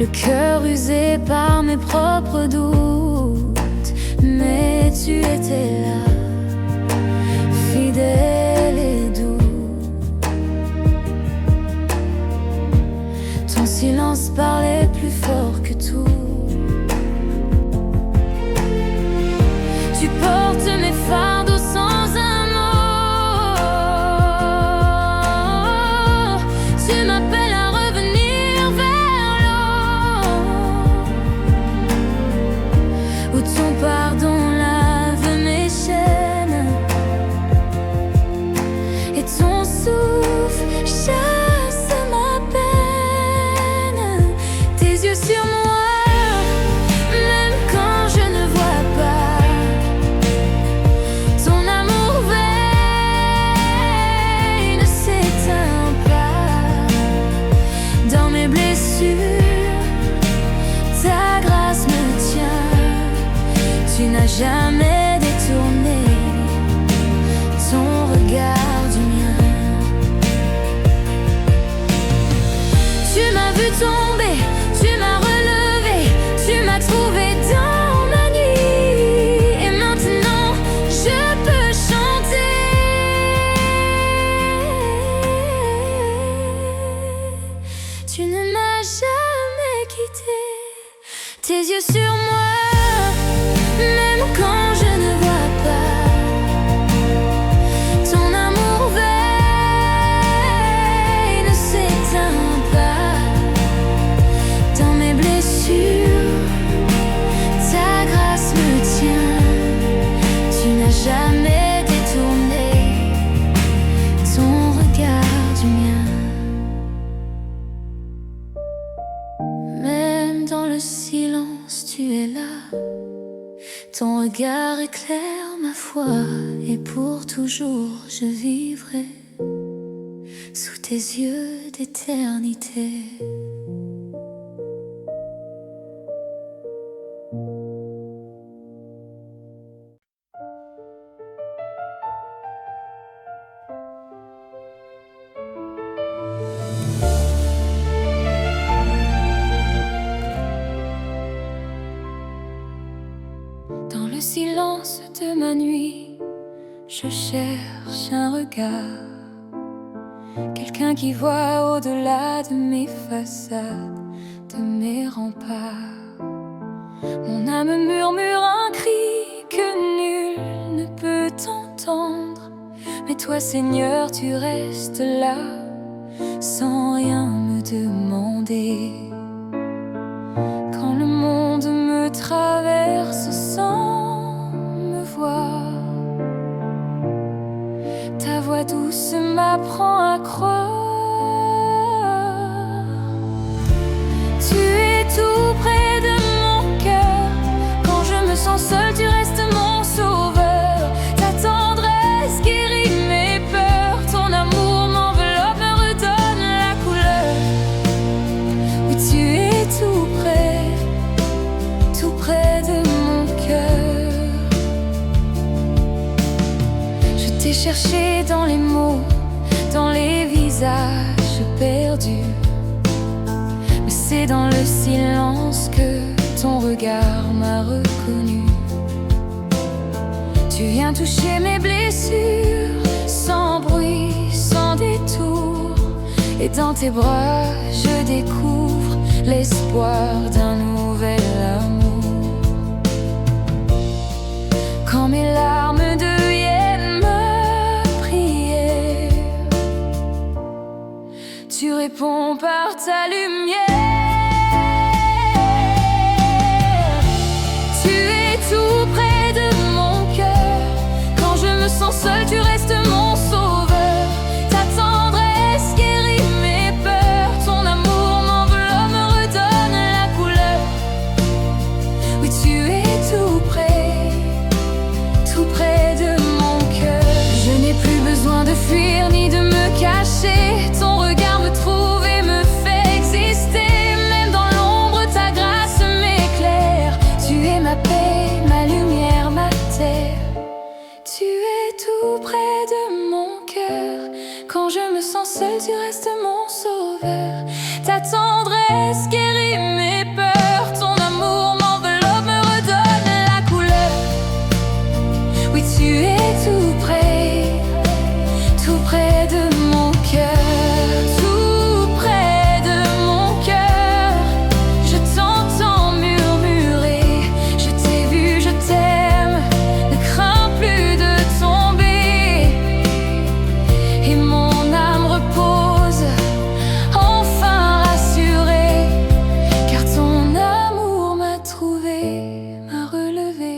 Speaker 1: le cœur usé par mes propres doutes. Mais tu étais là, fidèle et doux. Ton silence parlait plus fort que tout. Tu portes mes fardeaux sans un mot. Tu m'appelles à revenir vers l'eau, où ton pardon lave mes chaînes et ton souffle chasse ma peine. Tes yeux sur moi, même quand je ne vois pas. Ton amour veille, ne s'éteint pas. Dans mes blessures, ta grâce me tient. Tu n'as jamais détourné ton regard du mien. Tu m'as vu tomber, tu m'as relevé, tu m'as trouvé dans ma nuit. Et maintenant, je peux chanter. Tu ne m'as jamais quitté. Tes yeux sur moi, même quand je ne vois pas. Ton amour veille, ne s'éteint pas. Dans mes blessures, ta grâce me tient. Tu n'as jamais détourné ton regard du mien. Même dans le silence, tu es là. Ton regard éclaire ma foi, et pour toujours je vivrai sous tes yeux d'éternité. Dans le silence de ma nuit, je cherche un regard, quelqu'un qui voit au-delà de mes façades, de mes remparts. Mon âme murmure un cri que nul ne peut entendre, mais toi, Seigneur, tu restes là, sans rien me demander. Quand le monde me traverse sans me voir, ta voix douce m'apprend à croire. Tu es tout près de mon cœur. Quand je me sens seule, tu restes mon sauveur. Ta tendresse guérit mes peurs. Ton amour m'enveloppe, me redonne la couleur. Oui, tu es tout près de mon cœur. Je t'ai cherché dans les mots, dans les visages perdus, mais c'est dans le silence que ton regard m'a reconnu. Tu viens toucher mes blessures, sans bruit, sans détour, et dans tes bras je découvre l'espoir d'un nouvel amour. Quand mes larmes deviennent ma prière, tu réponds par ta lumière. Tu es tout près de mon cœur. Quand je me sens seule, tu restes mon sauveur. Ta tendresse guérit mes peurs. Ton amour m'enveloppe, me redonne la couleur. Oui, tu es tout près de mon cœur. Je n'ai plus besoin de fuir ni de me cacher. Ton regard me trouve et me fait exister. Même dans l'ombre, ta grâce m'éclaire. Tu es ma paix, ma lumière, ma terre. Tu es tout près de mon cœur. Quand je me sens seule, tu restes mon sauveur. Ta tendresse guérit mes peurs. Ton amour m'enveloppe, me redonne la couleur. Oui, tu es tout près de mon cœur. Tout près de mon cœur. Je t'entends murmurer. Je t'ai vu, je t'aime. Ne crains plus de tomber. Et mon âme repose, enfin rassurée, car ton amour m'a trouvé, m'a relevé.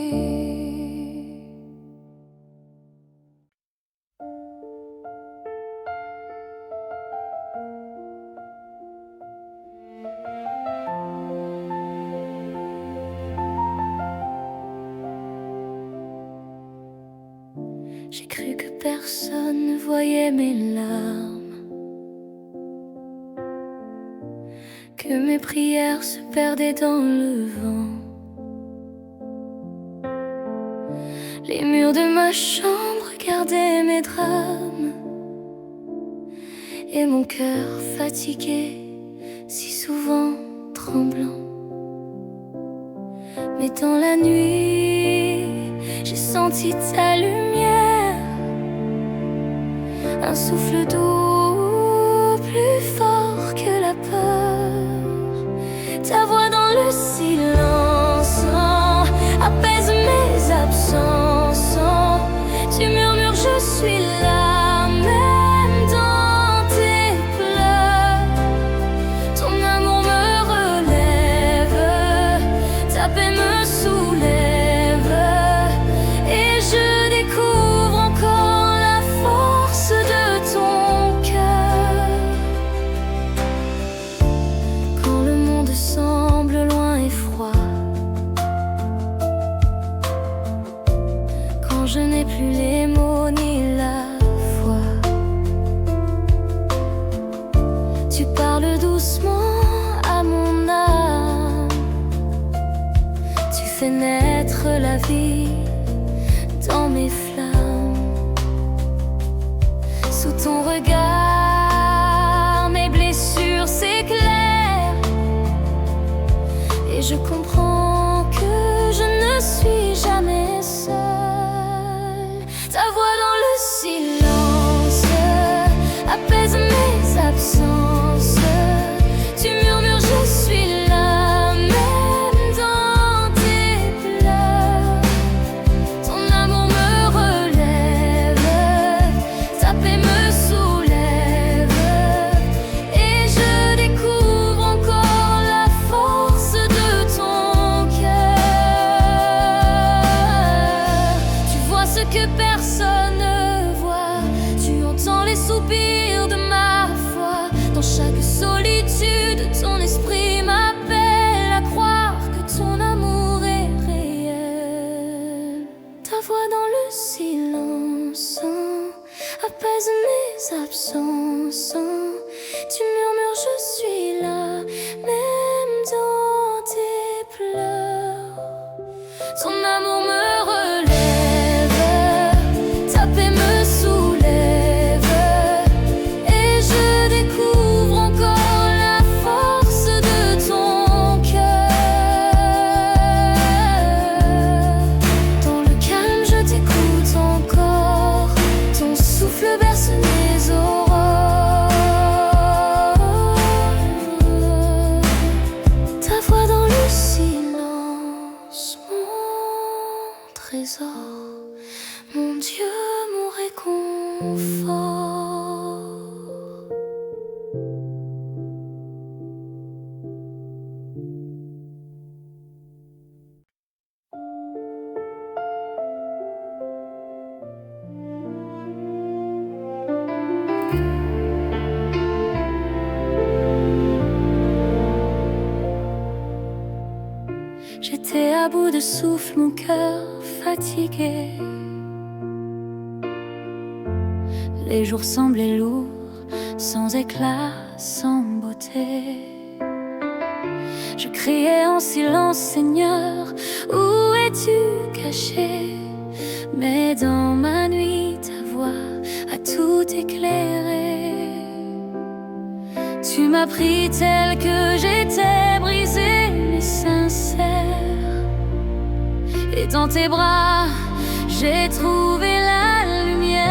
Speaker 1: J'ai cru que personne ne voyait mes larmes, que mes prières se perdaient dans le vent. Les murs de ma chambre gardaient mes drames, et mon cœur fatigué, si souvent tremblant. Mais dans la nuit, j'ai senti ta lumière, un souffle doux, plus fort que la peur. Ta voix dans le silence apaise mes absences. Tu murmures, je suis là, même dans tes pleurs. Ton amour me relève, ta paix me soulève, et je découvre encore la force de ton cœur. Quand le monde semble loin et froid, quand je n'ai plus les mots ni la foi, tu parles doucement à mon âme. Tu fais naître la vie dans mes flammes. Sous ton regard, mes blessures s'éclairent, et je comprends que je ne suis jamais puissance. Tu murmures, je suis là, même dans tes pleurs. Ton amour me relève, ta paix me soulève, et je découvre encore la force de ton cœur. Tu vois ce que personne ne voit, tu entends les soupirs de ma foi. Dans chaque solitude, ton esprit m'appelle à croire que ton amour est réel. Ta voix dans le silence apaise mes absences. Tu murmures, je suis là, même dans tes pleurs. Ton amour me relève, ta paix me soulève, et je découvre encore la force de ton cœur. Dans le calme, je t'écoute encore, ton souffle berce mes aurores. Ta voix dans le silence, mon trésor, mon Dieu, mon réconfort. J'étais à bout de souffle, mon cœur fatigué. Les jours semblaient lourds, sans éclat, sans beauté. Je criais en silence, Seigneur, où es-tu caché? Mais dans ma nuit, ta voix a tout éclairé. Tu m'as pris tel que j'étais, brisé mais sincère. Et dans tes bras, j'ai trouvé la lumière.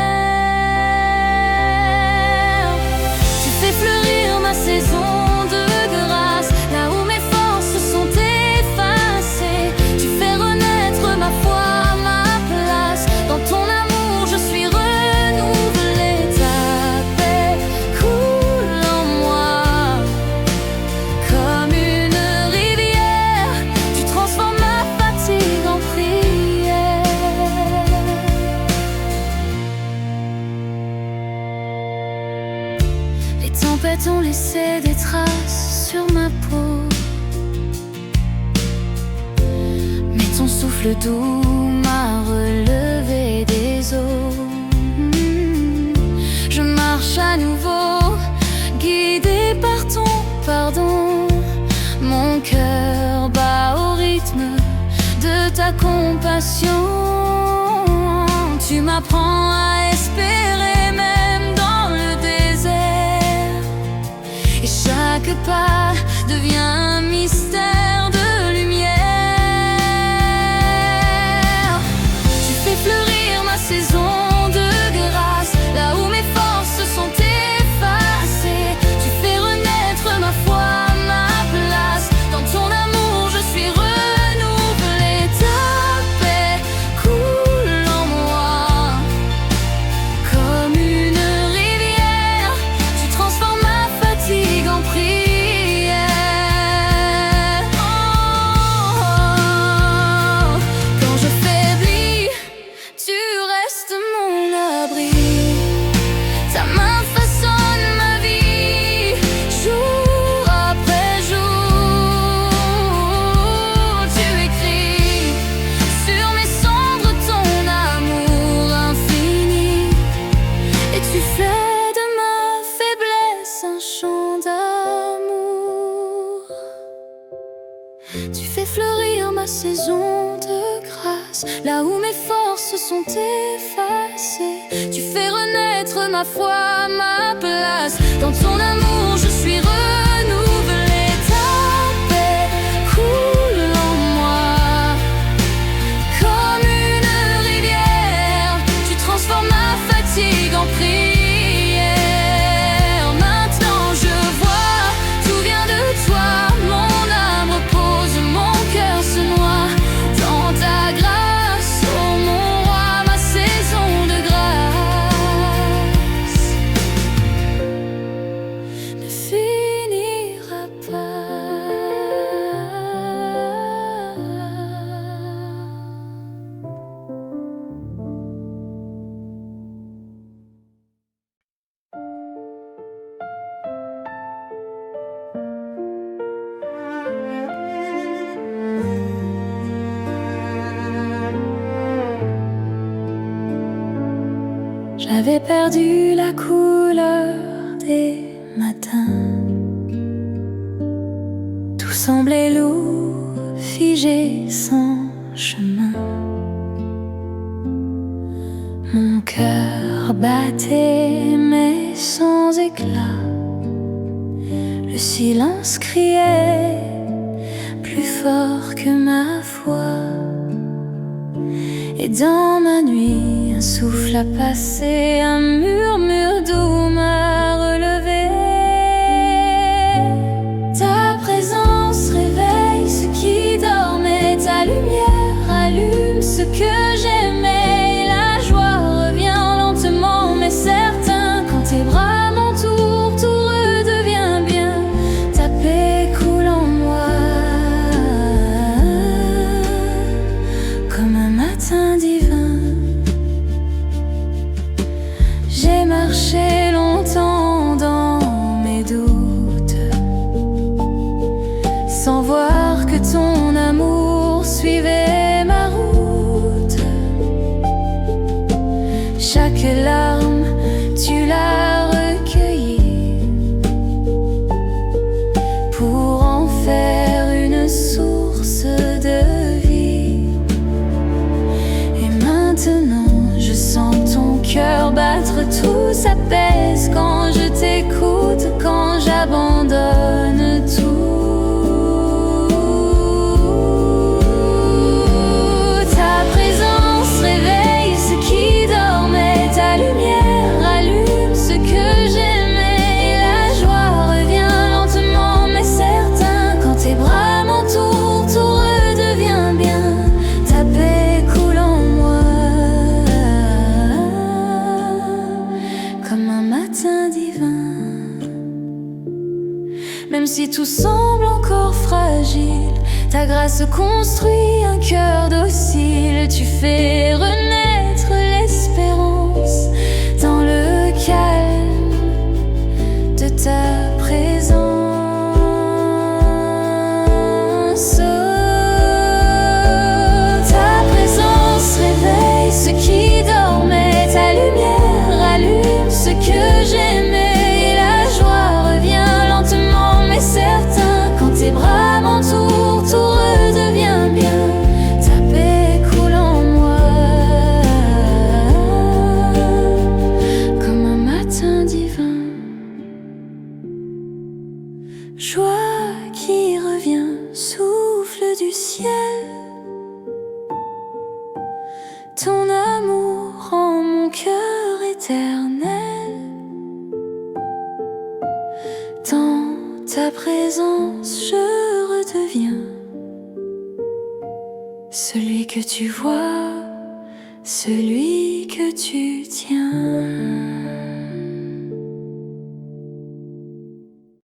Speaker 1: Tu fais fleurir ma saison de grâce, là où mes forces sont effacées. Tu fais renaître ma foi, ma place. Dans ton amour, je suis renouvelée. Ta paix coule en moi comme une rivière. Tu transformes ma fatigue en prière. Les tempêtes ont laissé des traces sur ma peau, mais ton souffle doux m'a relevé des eaux. Je marche à nouveau, guidé par ton pardon. Mon cœur bat au rythme de ta compassion. Tu m'apprends à espérer même dans le désert, et chaque pas devient un mystère de lumière. Tu fais fleurir ma saison de grâce, là où mes forces sont effacées. Tu fais renaître ma foi, ma place. Dans ton amour, je suis renouvelée. Ta paix coule en moi comme une rivière. Tu transformes ma fatigue en prière. Oh, oh, oh. Quand je faiblis, tu restes mon abri. Ta main façonne ma vie, jour après jour. Tu écris sur mes cendres ton amour infini, et tu fais de ma faiblesse un chant d'amour. Tu fais fleurir ma saison de grâce, là où mes forces sont effacées. Tu fais renaître ma foi, ma place. Dans ton amour, je suis renouvelée. Ta paix coule en moi comme une rivière. Tu transformes ma fatigue en prière. Maintenant j'avais perdu la couleur des matins. Tout semblait lourd, figé, sans chemin. Mon cœur battait mais sans éclat. Le silence criait plus fort que ma voix. Et dans ma nuit, un souffle a passé, un murmure doux m'a relevé. Ta présence réveille ce qui dormait, ta lumière allume ce que j'aimais. La joie revient lentement mais certain, quand tes bras m'entourent, tout redevient bien. Ta paix coule en moi comme un matin divin. J'ai marché longtemps dans mes doutes, sans voir que ton amour suivait ma route. Chaque larme, tu l'as recueillie pour en faire une source de vie. Et maintenant, je sens ton cœur battre, tout s'apaise quand je t'écoute, quand j'abandonne tout. Ta présence réveille ce qui dormait, ta lumière allume ce que j'aimais. Et la joie revient lentement mais certain, quand tes bras m'entourent, tout redevient bien. Ta paix coule en moi comme un matin divin. Même si tout semble encore fragile, ta grâce construit un cœur docile. Tu fais renaître l'espérance dans le calme de ta présence. Ta présence réveille ce qui dormait, ta lumière allume ce que j'aimais. Et la joie revient lentement mais certain, quand tes bras m'entourent, tout redevient bien. Ta paix coule en moi comme un matin divin. Joie qui revient, souffle du ciel. Ton amour rend mon cœur éternel. Dans ta présence, je redeviens celui que tu vois, celui que tu tiens.